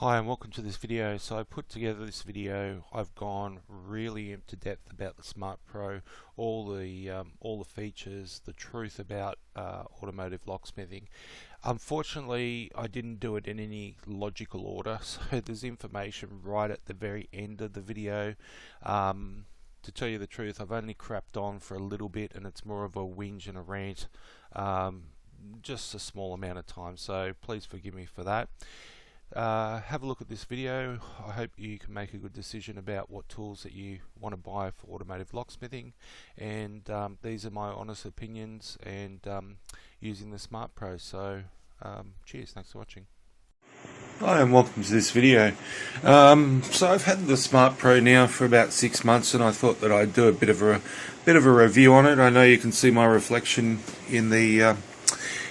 Hi and welcome to this video. So I put together this video. I've gone really into depth about the Smart Pro, all the features, the truth about automotive locksmithing. Unfortunately, I didn't do it in any logical order, so there's information right at the very end of the video. To tell you the truth, I've only crapped on for a little bit, and it's more of a whinge and a rant, just a small amount of time. So please forgive me for that. Have a look at this video. I hope you can make a good decision about what tools that you want to buy for automotive locksmithing, and these are my honest opinions and using the Smart Pro. So cheers, thanks for watching. Hi and welcome to this video. So I've had the Smart Pro now for about 6 months, and I thought that I'd do a bit of a review on it. I know you can see my reflection in the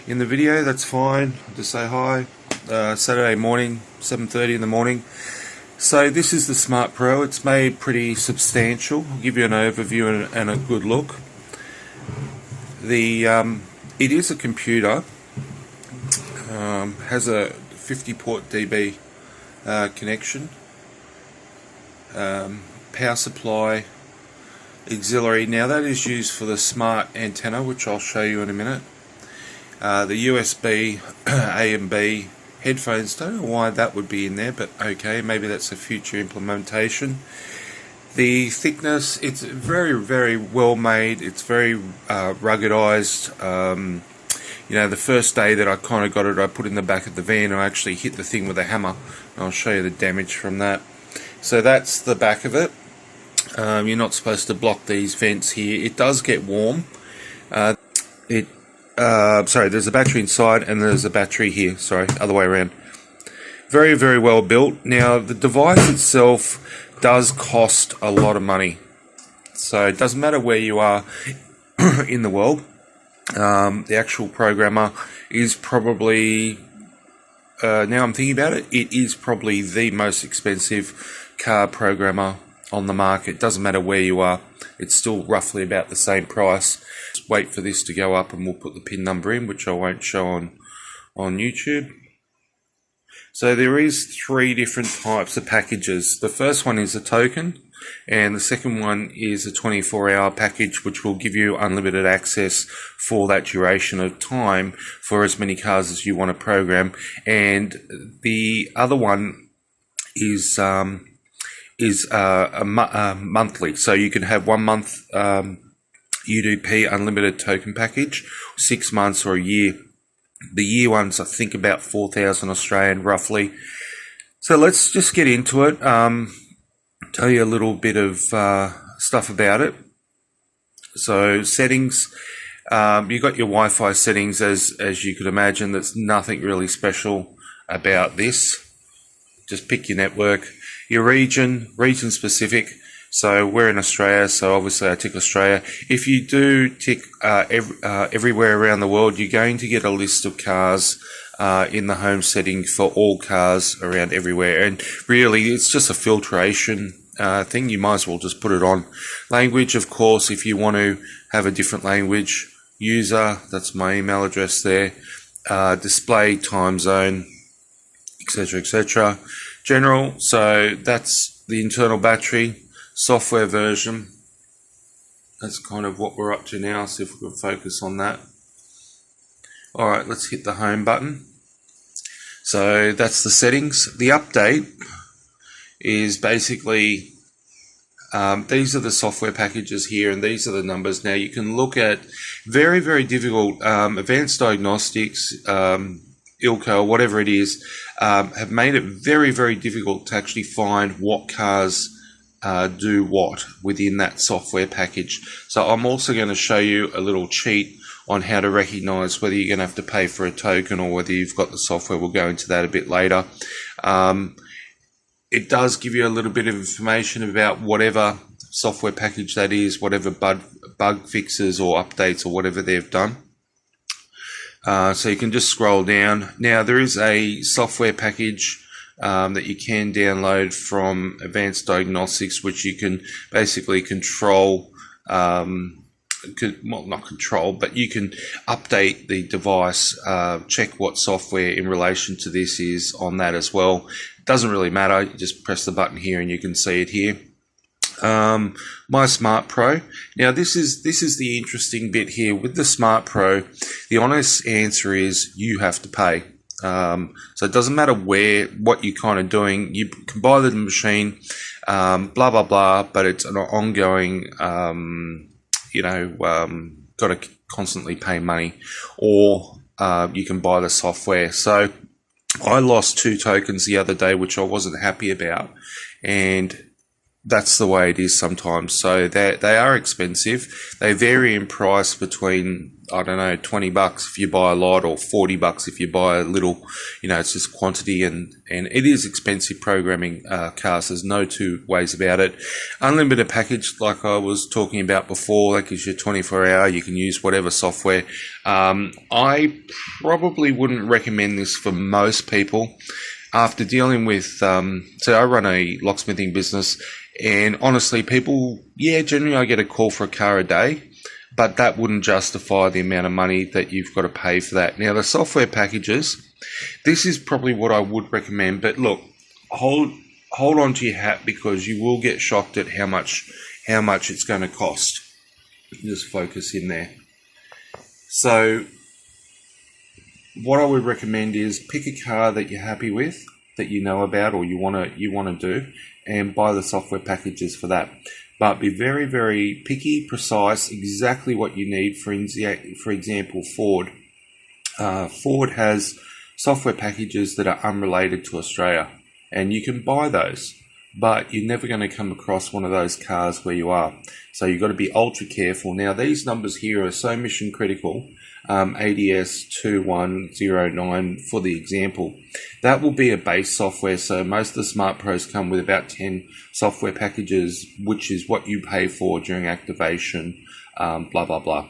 video. That's fine. I'll just say hi. Saturday morning, 7:30 in the morning. So this is the Smart Pro. It's made pretty substantial. I'll give you an overview and a good look. It is a computer. Has a 50 port DB connection. Power supply, auxiliary. Now that is used for the smart antenna, which I'll show you in a minute. The USB A and B headphones, don't know why that would be in there, but okay, maybe that's a future implementation. The thickness, it's very well made. It's very ruggedized. You know, the first day that I kind of got it, I put it in the back of the van and I actually hit the thing with a hammer, and I'll show you the damage from that. So that's the back of it. You're not supposed to block these vents here. It does get warm. Sorry, there's a battery inside and there's a battery here. Sorry, other way around. Very well built. Now, the device itself does cost a lot of money. So it doesn't matter where you are in the world. The actual programmer is probably, now I'm thinking about it, it is probably the most expensive car programmer on the market. Doesn't matter where you are. It's still roughly about the same price. Just wait for this to go up and we'll put the pin number in, which I won't show on YouTube. So there is 3 different types of packages. The first one is a token, and the second one is a 24-hour package, which will give you unlimited access for that duration of time for as many cars as you want to program. And the other one is a monthly, so you can have 1 month UDP unlimited token package, 6 months or a year. The year one's I think about 4,000 Australian roughly. So let's just get into it. Tell you a little bit of stuff about it. So settings, you got your Wi-Fi settings as you could imagine. There's nothing really special about this. Just pick your network. Your region specific. So we're in Australia, so obviously I tick Australia. If you do tick everywhere around the world, you're going to get a list of cars in the home setting for all cars around everywhere. And really, it's just a filtration thing. You might as well just put it on. Language, of course, if you want to have a different language. User, that's my email address there. Display, time zone, etc. General, so that's the internal battery. Software version, that's kind of what we're up to now, so if we can focus on that. Alright, let's hit the home button. So that's the settings. The update is basically, these are the software packages here, and these are the numbers. Now you can look at very difficult, Advanced Diagnostics, ILCO, whatever it is, have made it very difficult to actually find what cars do what within that software package. So I'm also going to show you a little cheat on how to recognize whether you're going to have to pay for a token or whether you've got the software. We'll go into that a bit later. It does give you a little bit of information about whatever software package that is, whatever bug fixes or updates or whatever they've done. So you can just scroll down. Now there is a software package that you can download from Advanced Diagnostics, which you can basically control well, not control, but you can update the device, check what software in relation to this is on that as well. Doesn't really matter. You just press the button here and you can see it here. My Smart Pro. Now this is the interesting bit here with the Smart Pro. The honest answer is you have to pay. So it doesn't matter what you're kind of doing. You can buy the machine, blah blah blah, but it's an ongoing. Got to constantly pay money, or you can buy the software. So I lost 2 tokens the other day, which I wasn't happy about, and that's the way it is sometimes. So they are expensive. They vary in price between, I don't know, $20 if you buy a lot, or $40 if you buy a little. It's just quantity, and it is expensive programming cars. There's no two ways about it. Unlimited package, like I was talking about before, that gives you 24-hour. You can use whatever software. I probably wouldn't recommend this for most people. After dealing with, so I run a locksmithing business, and honestly, people, generally I get a call for a car a day, but that wouldn't justify the amount of money that you've got to pay for that. Now, the software packages, this is probably what I would recommend, but look, hold on to your hat, because you will get shocked at how much it's going to cost. Just focus in there. So what I would recommend is pick a car that you're happy with, that you know about, or you want to do, and buy the software packages for that. But be very, very picky, precise, exactly what you need. For example, Ford. Ford has software packages that are unrelated to Australia, and you can buy those, but you're never going to come across one of those cars where you are. So you've got to be ultra careful. Now, these numbers here are so mission critical. ADS 2109 for the example. That will be a base software, so most of the Smart Pros come with about 10 software packages, which is what you pay for during activation, blah blah blah.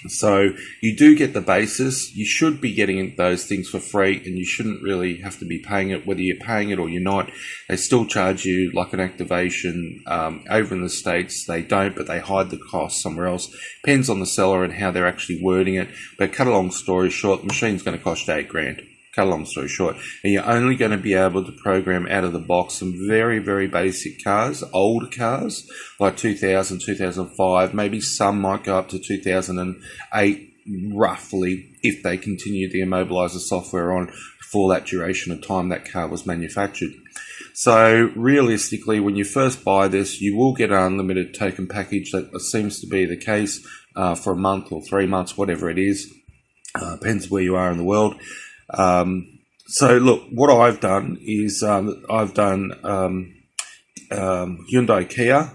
So you do get the basis. You should be getting those things for free, and you shouldn't really have to be paying it, whether you're paying it or you're not. They still charge you like an activation. Over in the States, they don't, but they hide the cost somewhere else. Depends on the seller and how they're actually wording it. But cut a long story short, the machine's going to cost $8 grand. Cut a long story short, and you're only going to be able to program out of the box some very, very basic cars, older cars, like 2000, 2005, maybe some might go up to 2008, roughly, if they continue the immobilizer software on for that duration of time that car was manufactured. So realistically, when you first buy this, you will get an unlimited token package. That seems to be the case for a month or 3 months, whatever it is. Depends where you are in the world. So look, what I've done is I've done Hyundai Kia.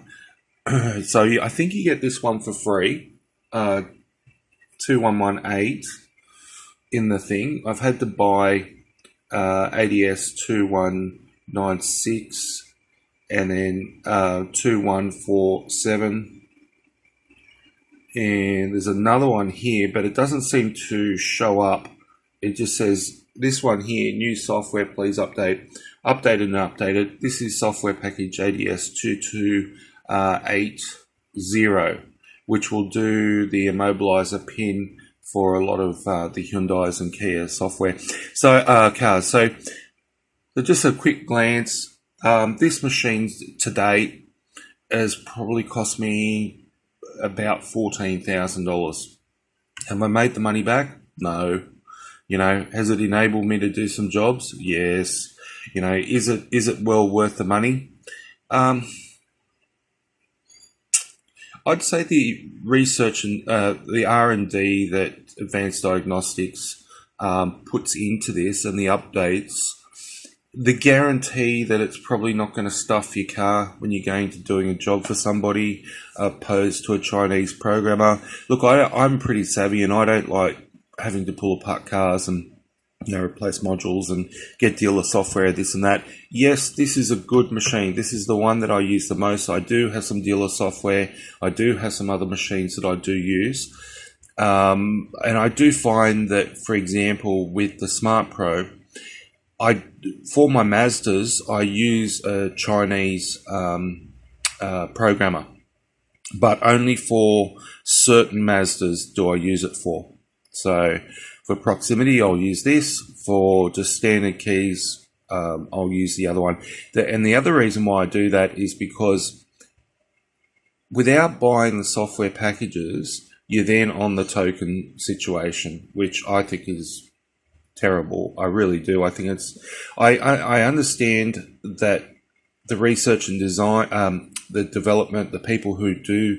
So I think you get this one for free, 2118 in the thing. I've had to buy ADS 2196 and then 2147. And there's another one here, but it doesn't seem to show up. It just says this one here, new software, please update. Updated and updated. This is software package ADS 2280, which will do the immobilizer pin for a lot of the Hyundais and Kia software. So cars. So just a quick glance. This machine to date has probably cost me about $14,000. Have I made the money back? No. Has it enabled me to do some jobs? Yes. Is it well worth the money? I'd say the research and the R&D that Advanced Diagnostics puts into this, and the updates, the guarantee that it's probably not going to stuff your car when you're going to doing a job for somebody, opposed to a Chinese programmer. Look, I'm pretty savvy, and I don't like having to pull apart cars and replace modules and get dealer software, this and that. Yes, this is a good machine. This is the one that I use the most. I do have some dealer software. I do have some other machines that I do use. And I do find that, for example, with the Smart Pro, for my Mazdas, I use a Chinese programmer. but only for certain Mazdas do I use it for. So for proximity, I'll use this. For just standard keys, I'll use the other one. And the other reason why I do that is because without buying the software packages, you're then on the token situation, which I think is terrible. I really do. I think it's. I understand that the research and design, the development, the people who do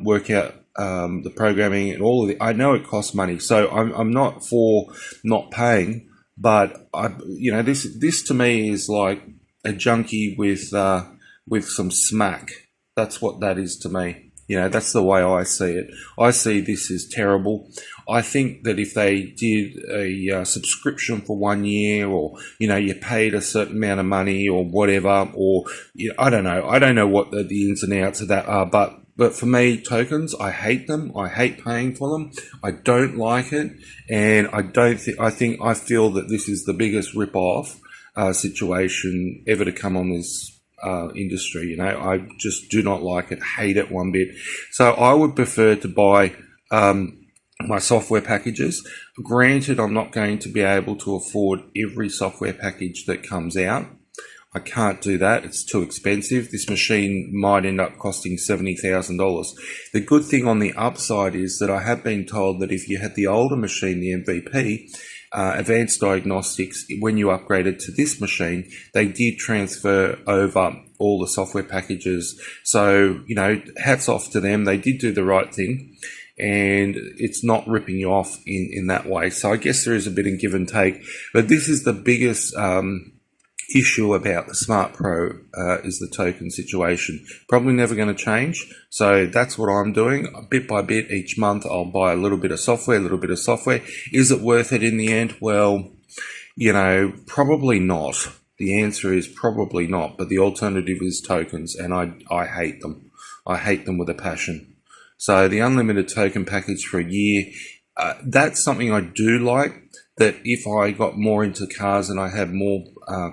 work out the programming and all of it. I know it costs money, so I'm not for not paying. But this to me is like a junkie with some smack. That's what that is to me. That's the way I see it. I see this as terrible. I think that if they did a subscription for 1 year, or you paid a certain amount of money or whatever, or I don't know what the ins and outs of that are, but for me, tokens, I hate them. I hate paying for them. I don't like it, and I feel that this is the biggest rip-off situation ever to come on this industry. I just do not like it, hate it one bit. So I would prefer to buy my software packages. Granted, I'm not going to be able to afford every software package that comes out. I can't do that. It's too expensive. This machine might end up costing $70,000. The good thing on the upside is that I have been told that if you had the older machine, the MVP, Advanced Diagnostics, when you upgraded to this machine, they did transfer over all the software packages. So, hats off to them. They did do the right thing, and it's not ripping you off in that way. So I guess there is a bit of give and take. But this is the biggest issue about the Smart Pro is the token situation. Probably never going to change. So that's what I'm doing. Bit by bit, each month, I'll buy a little bit of software, Is it worth it in the end? Well, probably not. The answer is probably not. But the alternative is tokens, and I hate them. I hate them with a passion. So the unlimited token package for a year, that's something I do like. That if I got more into cars and I had more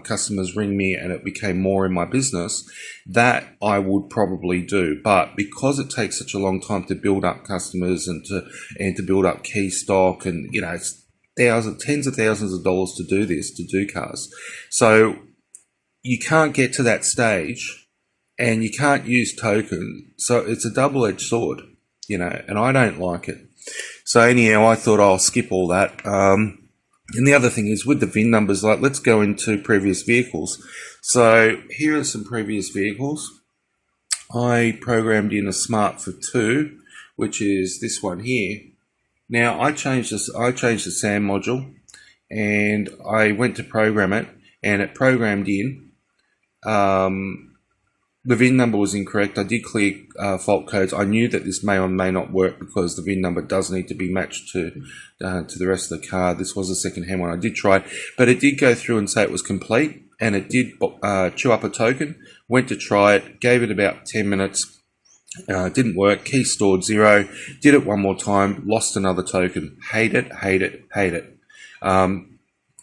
customers ring me and it became more in my business, that I would probably do. But because it takes such a long time to build up customers and to build up key stock, and it's tens of thousands of dollars to do this, to do cars. So you can't get to that stage, and you can't use tokens. So it's a double-edged sword, and I don't like it. So anyhow, I thought I'll skip all that. And the other thing is with the VIN numbers, let's go into previous vehicles. So here are some previous vehicles. I programmed in a Smart for 2, which is this one here. Now I changed the SAM module, and I went to program it, and it programmed in. The VIN number was incorrect. I did clear fault codes. I knew that this may or may not work because the VIN number does need to be matched to the rest of the car. This was a second-hand one. I did try it, but it did go through and say it was complete, and it did chew up a token. Went to try it, gave it about 10 minutes. Didn't work. Key stored 0. Did it one more time. Lost another token. Hate it.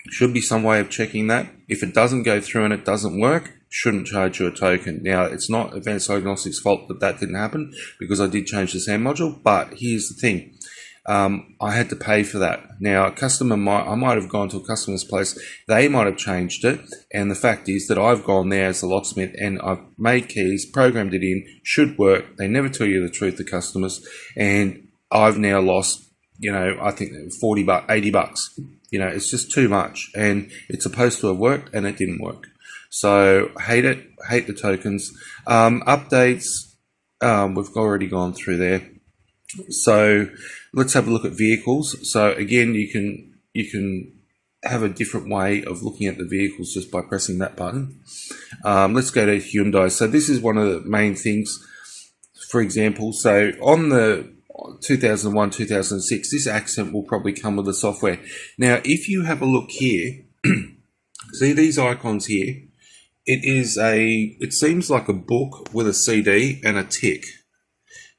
Should be some way of checking that. If it doesn't go through and it doesn't work, shouldn't charge you a token. Now, it's not Advanced Diagnostics' fault that didn't happen, because I did change the SAM module, but here's the thing. I had to pay for that. Now, I might have gone to a customer's place, they might have changed it, and the fact is that I've gone there as a locksmith and I've made keys, programmed it in, should work. They never tell you the truth, the customers, and I've now lost, I think $40, $80. It's just too much, and it's supposed to have worked and it didn't work. So hate it, hate the tokens. Updates, we've already gone through there. So let's have a look at vehicles. So again, you can have a different way of looking at the vehicles just by pressing that button. Let's go to Hyundai. So this is one of the main things. For example, so on the 2001, 2006, this accent will probably come with the software. Now, if you have a look here, see these icons here? It seems like a book with a CD and a tick.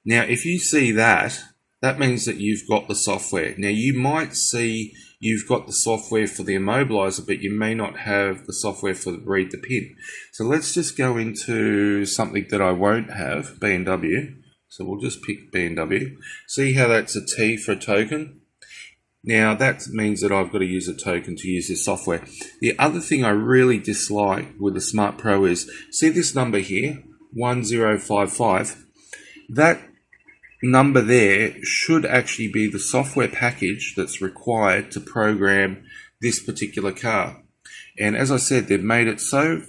Now, if you see that, that means that you've got the software. Now, you might see you've got the software for the immobilizer, but you may not have the software for read the pin. So let's just go into something that I won't have, BMW. So we'll just pick BMW. See how that's a T for a token? Now that means that I've got to use a token to use this software. The other thing I really dislike with the Smart Pro is, see this number here, 1055. That number there should actually be the software package that's required to program this particular car. And as I said, they've made it so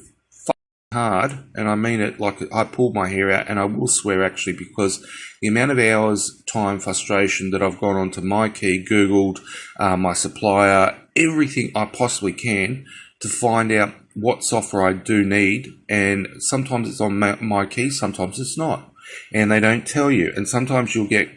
hard, and I mean it like I pulled my hair out, and I will swear actually, because the amount of hours, time, frustration that I've gone onto my key, Googled my supplier, everything I possibly can to find out what software I do need, and sometimes it's on my key, sometimes it's not, and they don't tell you, and sometimes you'll get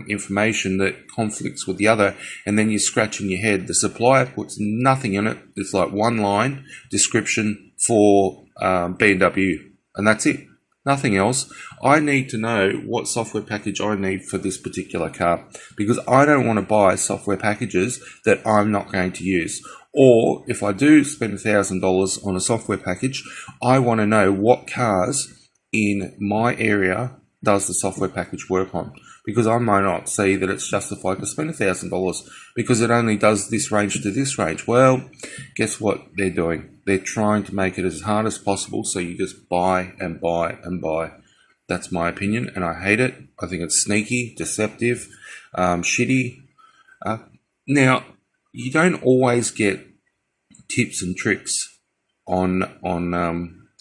information that conflicts with the other, and then you're scratching your head. The supplier puts nothing in it. It's like one line description for BMW, and that's it, nothing else. I need to know what software package I need for this particular car, because I don't want to buy software packages that I'm not going to use. Or if I do spend $1,000 on a software package, I want to know what cars in my area does the software package work on, because I might not see that it's justified to spend $1,000 because it only does this range to this range. Well, guess what they're doing? They're trying to make it as hard as possible, so you just buy and buy and buy. That's my opinion, and I hate it. I think it's sneaky, deceptive, shitty. Now, you don't always get tips and tricks on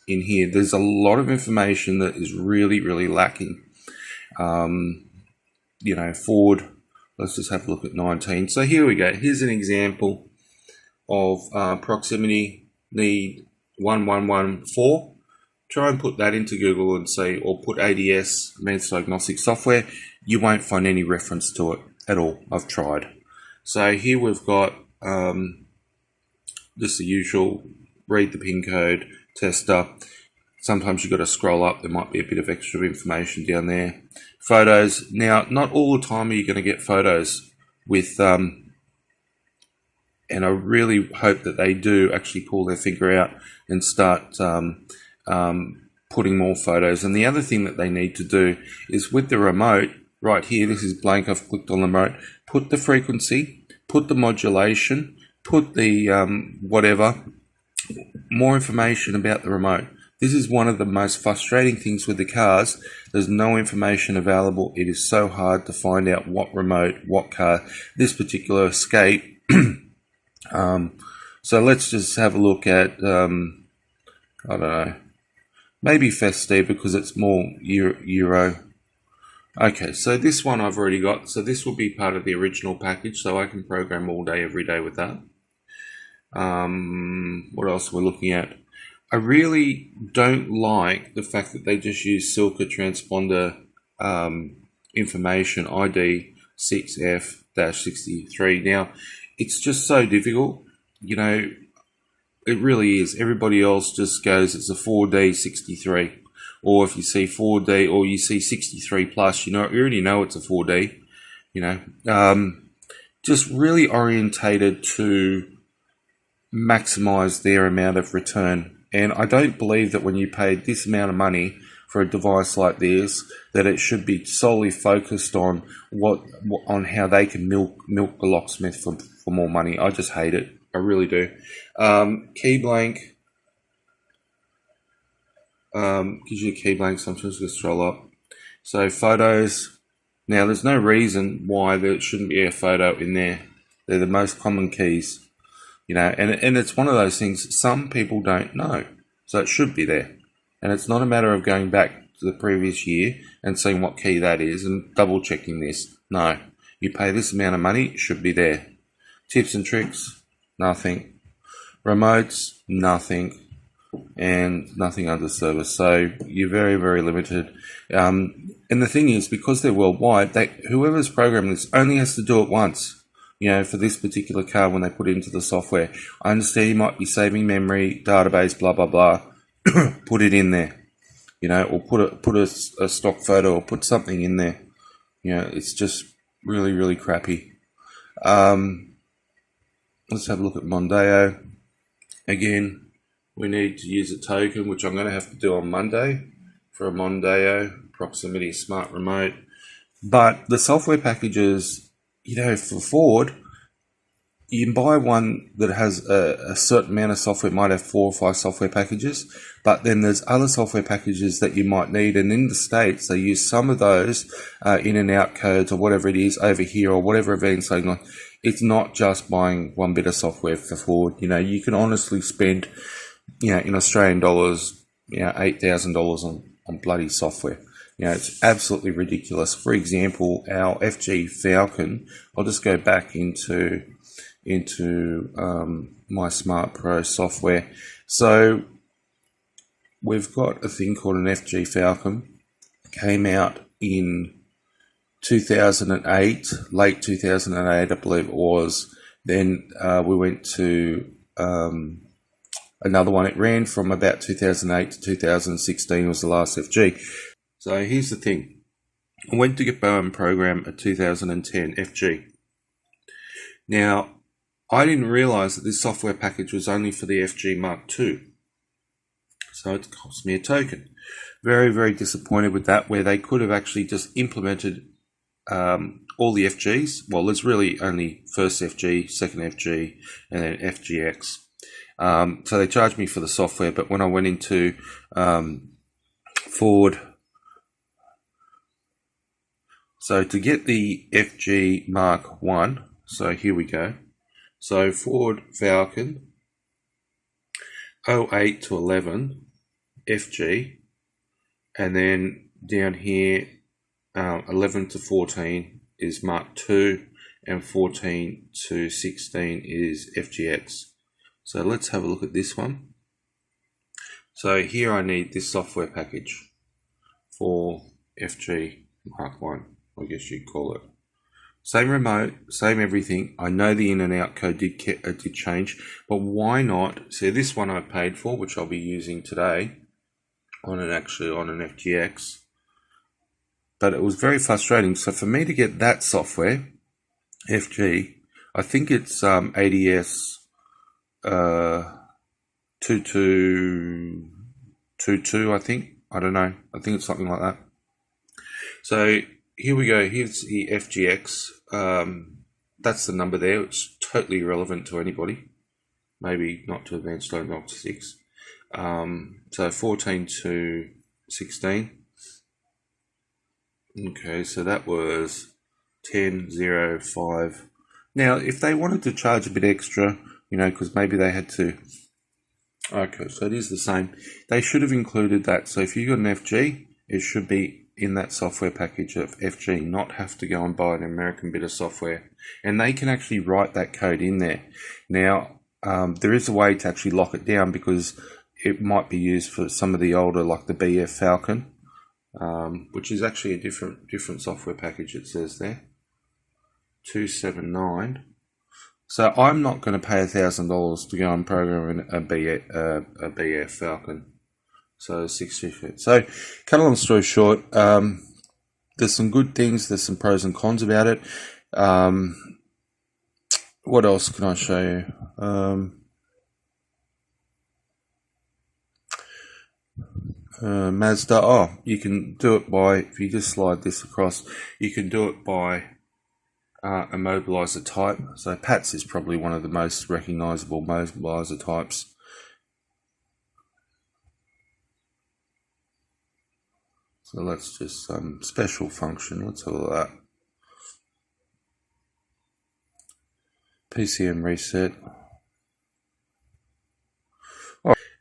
in here. There's a lot of information that is really lacking. You know, Ford. Let's just have a look at 19. So here we go. Here's an example of proximity need 1114. Try and put that into Google and say, or put ADS, Advanced Diagnostics Software. You won't find any reference to it at all. I've tried. So here we've got just the usual, read the pin code, tester. Sometimes you've got to scroll up. There might be a bit of extra information down there. Photos. Now, not all the time are you going to get photos with, and I really hope that they do actually pull their finger out and start putting more photos. And the other thing that they need to do is with the remote, right here, this is blank, I've clicked on the remote, put the frequency, put the modulation, put the whatever, more information about the remote. This is one of the most frustrating things with the cars. There's no information available. It is so hard to find out what remote, what car, this particular Escape. So let's just have a look at, I don't know, maybe Festive, because it's more Euro. Okay, so this one I've already got. So this will be part of the original package, so I can program all day, every day with that. What else we're looking at? I really don't like the fact that they just use Silka transponder information, ID 6F-63. Now, it's just so difficult, you know, it really is. Everybody else just goes, it's a 4D 63. Or if you see 4D or you see 63 plus, you already know it's a 4D, you know. Just really orientated to maximize their amount of return. And I don't believe that when you pay this amount of money for a device like this, that it should be solely focused on on how they can milk the locksmith for more money. I just hate it. I really do. Key blank. Gives you a key blank. So I'm just going to scroll up. So photos. Now there's no reason why there shouldn't be a photo in there. They're the most common keys. You know, and it's one of those things some people don't know. So it should be there. And it's not a matter of going back to the previous year and seeing what key that is and double checking this. No. You pay this amount of money, it should be there. Tips and tricks, nothing. Remotes, nothing. And nothing under service. So you're very limited. And the thing is, because they're worldwide, whoever's programming this only has to do it once. You know, for this particular car when they put it into the software. I understand you might be saving memory, database, blah, blah, blah. Put it in there. You know, or put a stock photo or put something in there. You know, it's just really crappy. Let's have a look at Mondeo. Again, we need to use a token, which I'm going to have to do on Monday for a Mondeo, proximity smart remote. But the software packages, for Ford, you can buy one that has a certain amount of software. It might have 4 or 5 software packages, but then there's other software packages that you might need. And in the States, they use some of those in and out codes or whatever it is over here or whatever events going on. It's not just buying one bit of software for Ford. You can honestly spend, in Australian dollars, $8,000 on bloody software. It's absolutely ridiculous. For example, our FG Falcon, I'll just go back into my Smart Pro software. So we've got a thing called an FG Falcon. Came out in 2008, late 2008, I believe it was. Then we went to another one. It ran from about 2008 to 2016 was the last FG. So here's the thing. I went to get program a 2010 FG. Now, I didn't realize that this software package was only for the FG Mark II. So it cost me a token. Very, very disappointed with that, where they could have actually just implemented all the FGs. Well, there's really only first FG, second FG, and then FGX. So they charged me for the software, but when I went into Ford, so to get the FG Mark I, so here we go. So Ford Falcon 08 to 11 FG, and then down here 11 to 14 is Mark II, and 14 to 16 is FGX. So let's have a look at this one. So here I need this software package for FG Mark I guess you'd call it. Same remote, same everything. I know the in and out code did change, but why not? See, this one I paid for, which I'll be using today on an FGX. But it was very frustrating. So for me to get that software, FG, I think it's ADS 2222, I think. I don't know. I think it's something like that. So here we go. Here's the FGX. That's the number there. It's totally irrelevant to anybody. Maybe not to Advanced Diagnostics. So 14 to 16. Okay, so that was 10.05. Now, if they wanted to charge a bit extra, because maybe they had to. Okay, so it is the same. They should have included that. So if you got an FG, it should be in that software package of FG, not have to go and buy an American bit of software. And they can actually write that code in there. Now, there is a way to actually lock it down, because it might be used for some of the older, like the BF Falcon, which is actually a different software package, it says there. 279. So I'm not going to pay $1,000 to go and program a BF Falcon. So 650. So, cut a long story short, there's some good things, there's some pros and cons about it. What else can I show you? Mazda. Oh, you can do it by, if you just slide this across, you can do it by immobilizer type. So PATS is probably one of the most recognizable mobilizer types. So let's just special function. Let's have that. PCM reset.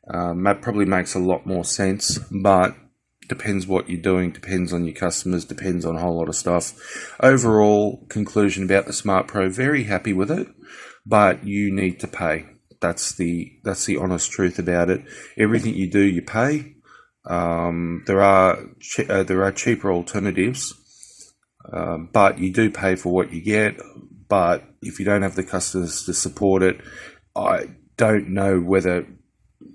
That probably makes a lot more sense, but depends what you're doing, depends on your customers, depends on a whole lot of stuff. Overall conclusion about the Smart Pro, very happy with it, but you need to pay. That's the honest truth about it. Everything you do, you pay. There are cheaper alternatives, but you do pay for what you get. But if you don't have the customers to support it, I don't know whether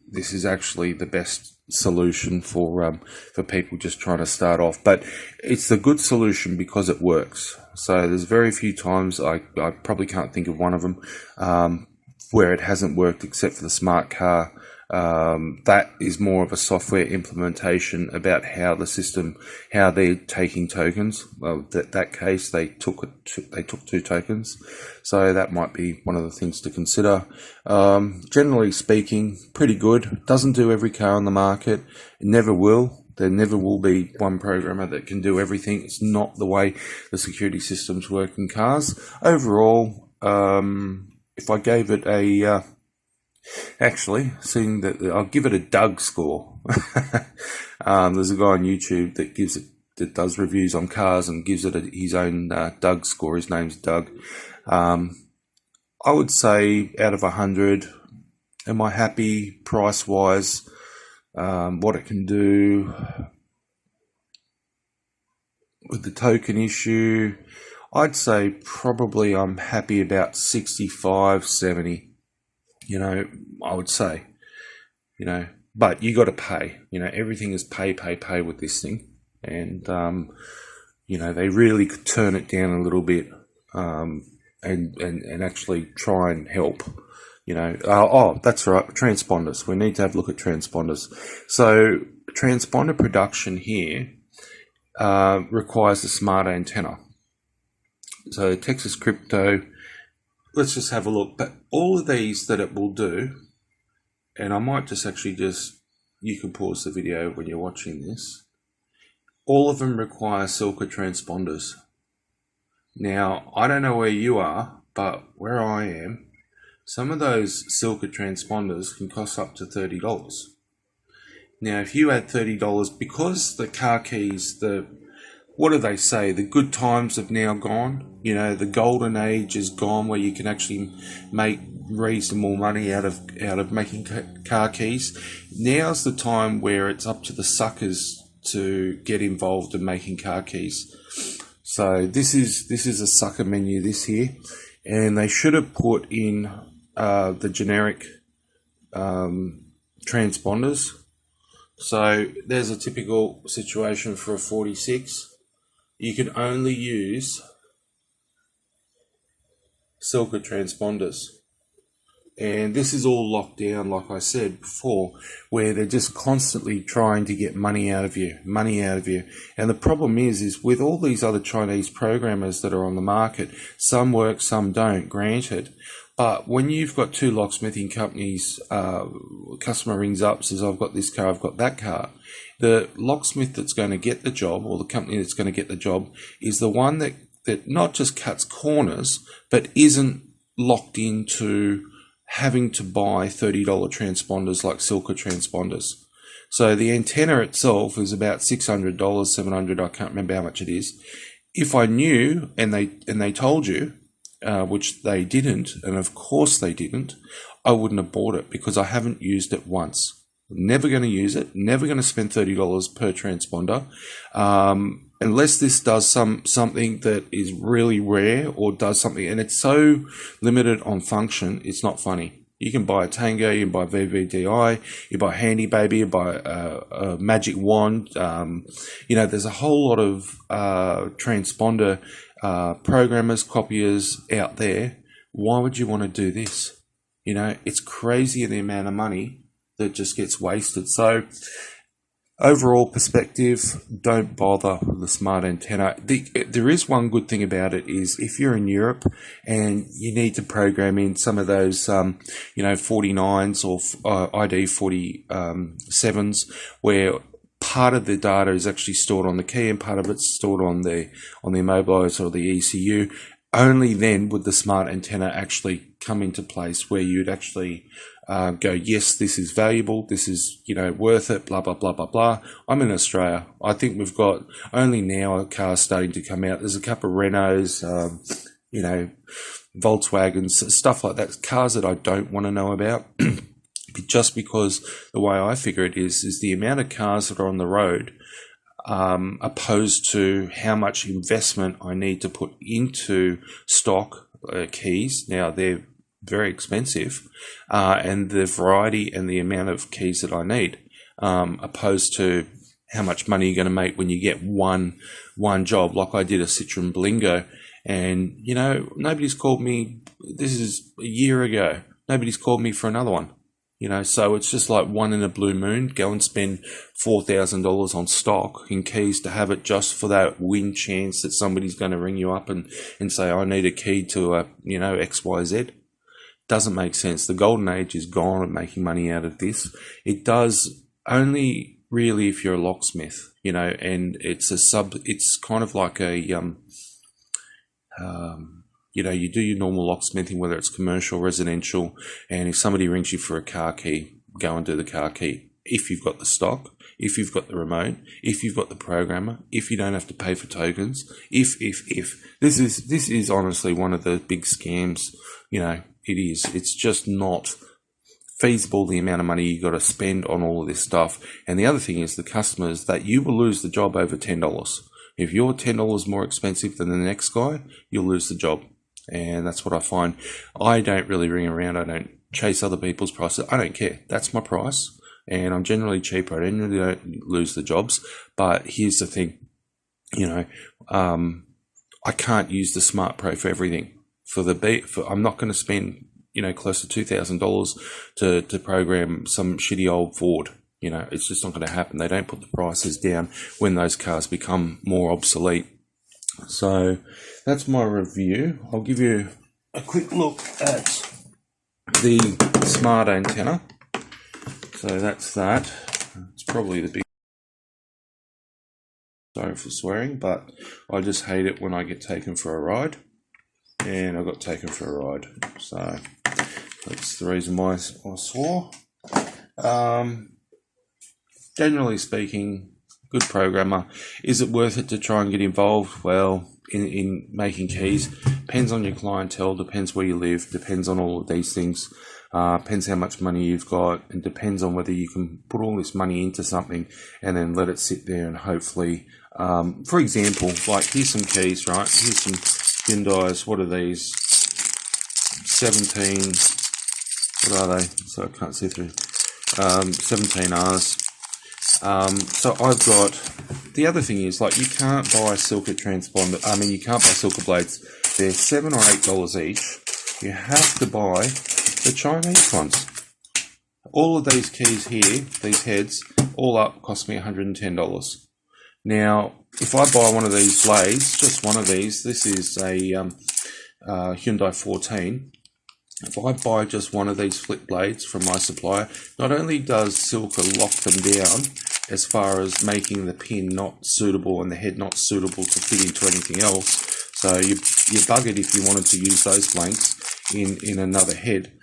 this is actually the best solution for people just trying to start off. But it's a good solution because it works. So there's very few times, I probably can't think of one of them, where it hasn't worked, except for the smart car That is more of a software implementation about how the system, how they're taking tokens. Well, that case, they took 2 tokens, so that might be one of the things to consider. Generally speaking, pretty good. Doesn't do every car on the market. It never will. There never will be one programmer that can do everything. It's not the way the security systems work in cars. Overall, if I gave it a actually, seeing that I'll give it a Doug score. There's a guy on YouTube that does reviews on cars and gives it his own Doug score. His name's Doug. I would say out of 100, am I happy price wise? What it can do with the token issue, I'd say probably I'm happy about 65, 70. I would say, but you got to pay. Everything is pay with this thing, and they really could turn it down a little bit, and actually try and help. Oh, that's right, transponders. We need to have a look at transponders. So transponder production here requires a smart antenna. So Texas Crypto. Let's just have a look. But all of these that it will do, and I might you can pause the video when you're watching this. All of them require Silka transponders. Now, I don't know where you are, but where I am, some of those Silka transponders can cost up to $30. Now, if you add $30, because the car keys, what do they say? The good times have now gone. The golden age is gone, where you can actually make reasonable money out of making car keys. Now's the time where it's up to the suckers to get involved in making car keys. So this is a sucker menu, this here, and they should have put in the generic transponders. So there's a typical situation for a 46. You can only use Silka transponders. And this is all locked down, like I said before, where they're just constantly trying to get money out of you. And the problem is with all these other Chinese programmers that are on the market, some work, some don't, granted. But when you've got 2 locksmithing companies, customer rings up, says, I've got this car, I've got that car. The locksmith that's going to get the job, or the company that's going to get the job, is the one that not just cuts corners, but isn't locked into having to buy $30 transponders like Silka transponders. So the antenna itself is about $600, $700, I can't remember how much it is. If I knew, and they told you, which they didn't, and of course they didn't, I wouldn't have bought it, because I haven't used it once. Never going to use it, never going to spend $30 per transponder, unless this does something that is really rare, or does something, and it's so limited on function, it's not funny. You can buy a Tango, you can buy VVDI, you buy Handy Baby, you buy a Magic Wand. There's a whole lot of transponder programmers, copiers out there. Why would you want to do this? It's crazy the amount of money that just gets wasted. So overall perspective, don't bother with the smart antenna. There is one good thing about it, is if you're in Europe and you need to program in some of those 49s or ID 47s, where part of the data is actually stored on the key and part of it's stored on the immobilizer or the ECU, only then would the smart antenna actually come into place, where you'd actually go, yes, this is valuable, this is, worth it, blah, blah, blah, blah, blah. I'm in Australia. I think we've got only now a car starting to come out. There's a couple of Renaults, Volkswagens, stuff like that, cars that I don't want to know about. Just because the way I figure it is the amount of cars that are on the road, opposed to how much investment I need to put into stock keys. Now, they're very expensive, and the variety and the amount of keys that I need, opposed to how much money you're going to make when you get one job. Like I did a Citroen Berlingo, and nobody's called me. This is a year ago. Nobody's called me for another one. You know, so it's just like one in a blue moon. Go and spend $4,000 on stock in keys to have it just for that win chance that somebody's going to ring you up and say, I need a key to a, you know, XYZ. Doesn't make sense. The golden age is gone at making money out of this. It does only really if you're a locksmith, you know, and it's kind of like a, you know, you do your normal locksmithing, whether it's commercial, residential, and if somebody rings you for a car key, go and do the car key. If you've got the stock, if you've got the remote, if you've got the programmer, if you don't have to pay for tokens, if. This is honestly one of the big scams, you know, it is. It's just not feasible, the amount of money you got to spend on all of this stuff. And the other thing is the customers, that you will lose the job over $10. If you're $10 more expensive than the next guy, you'll lose the job. And that's what I find. I don't really ring around. I don't chase other people's prices. I don't care. That's my price. And I'm generally cheaper. I generally don't lose the jobs. But here's the thing, you know, I can't use the Smart Pro for everything. I'm not going to spend, you know, close to $2,000 to program some shitty old Ford. You know, it's just not going to happen. They don't put the prices down when those cars become more obsolete. So that's my review. I'll give you a quick look at the Smart antenna. So that's that. It's probably the big... Sorry for swearing, but I just hate it when I get taken for a ride. And I got taken for a ride. So that's the reason why I swore. Generally speaking, good programmer. Is it worth it to try and get involved? Well, in making keys, depends on your clientele, depends where you live, depends on all of these things, depends how much money you've got, and depends on whether you can put all this money into something and then let it sit there and hopefully, for example, like here's some keys, right? Here's some Hyundai's. What are these? 17, what are they? So I can't see through. 17Rs. So I've got, the other thing is, like, you can't buy Silka transponder, you can't buy Silka blades. They're $7 or $8 each. You have to buy the Chinese ones. All of these keys here, these heads, all up cost me $110. Now, if I buy one of these blades, just one of these, this is a Hyundai 14. If I buy just one of these flip blades from my supplier, not only does Silka lock them down as far as making the pin not suitable and the head not suitable to fit into anything else, so you're buggered if you wanted to use those blanks in another head.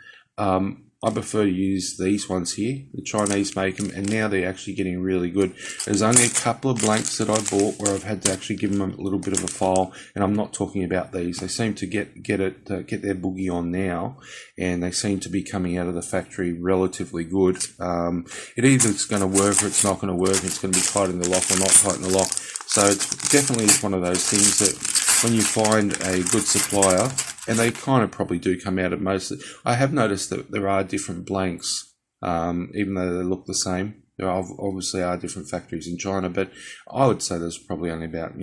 I prefer to use these ones here. The Chinese make them, and now they're actually getting really good. There's only a couple of blanks that I bought where I've had to actually give them a little bit of a file, and I'm not talking about these. They seem to get their boogie on now, and they seem to be coming out of the factory relatively good. It either it's going to work or it's not going to work. It's going to be tight in the lock or not tight in the lock. So it's definitely one of those things that when you find a good supplier, and they kind of probably do come out of most. I have noticed that there are different blanks, even though they look the same. There obviously are different factories in China, but I would say there's probably only about,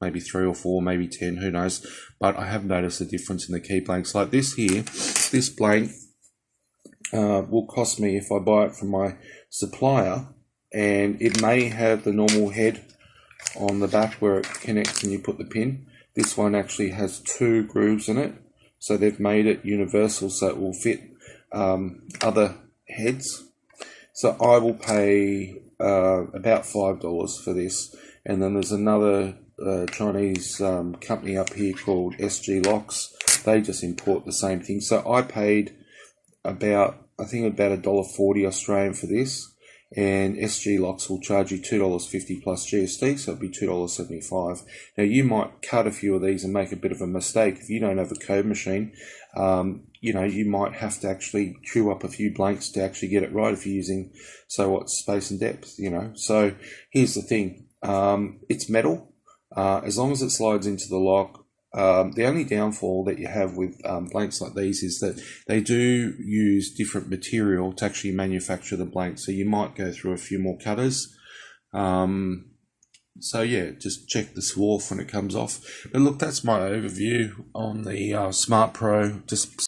maybe 3 or 4, maybe 10, who knows. But I have noticed a difference in the key blanks. Like this here, this blank will cost me, if I buy it from my supplier, and it may have the normal head on the back where it connects and you put the pin. This one actually has 2 grooves in it, so they've made it universal so it will fit other heads. So I will pay about $5 for this. And then there's another Chinese company up here called SG Locks. They just import the same thing. So I paid about $1.40 Australian for this. And SG Locks will charge you $2.50 plus GST, so it'll be $2.75. Now, you might cut a few of these and make a bit of a mistake. If you don't have a code machine, you might have to actually chew up a few blanks to actually get it right if you're using, space and depth, So here's the thing. It's metal. As long as it slides into the lock, the only downfall that you have with blanks like these is that they do use different material to actually manufacture the blanks, so you might go through a few more cutters. So yeah, just check the swarf when it comes off. But look, that's my overview on the Smart Pro. Just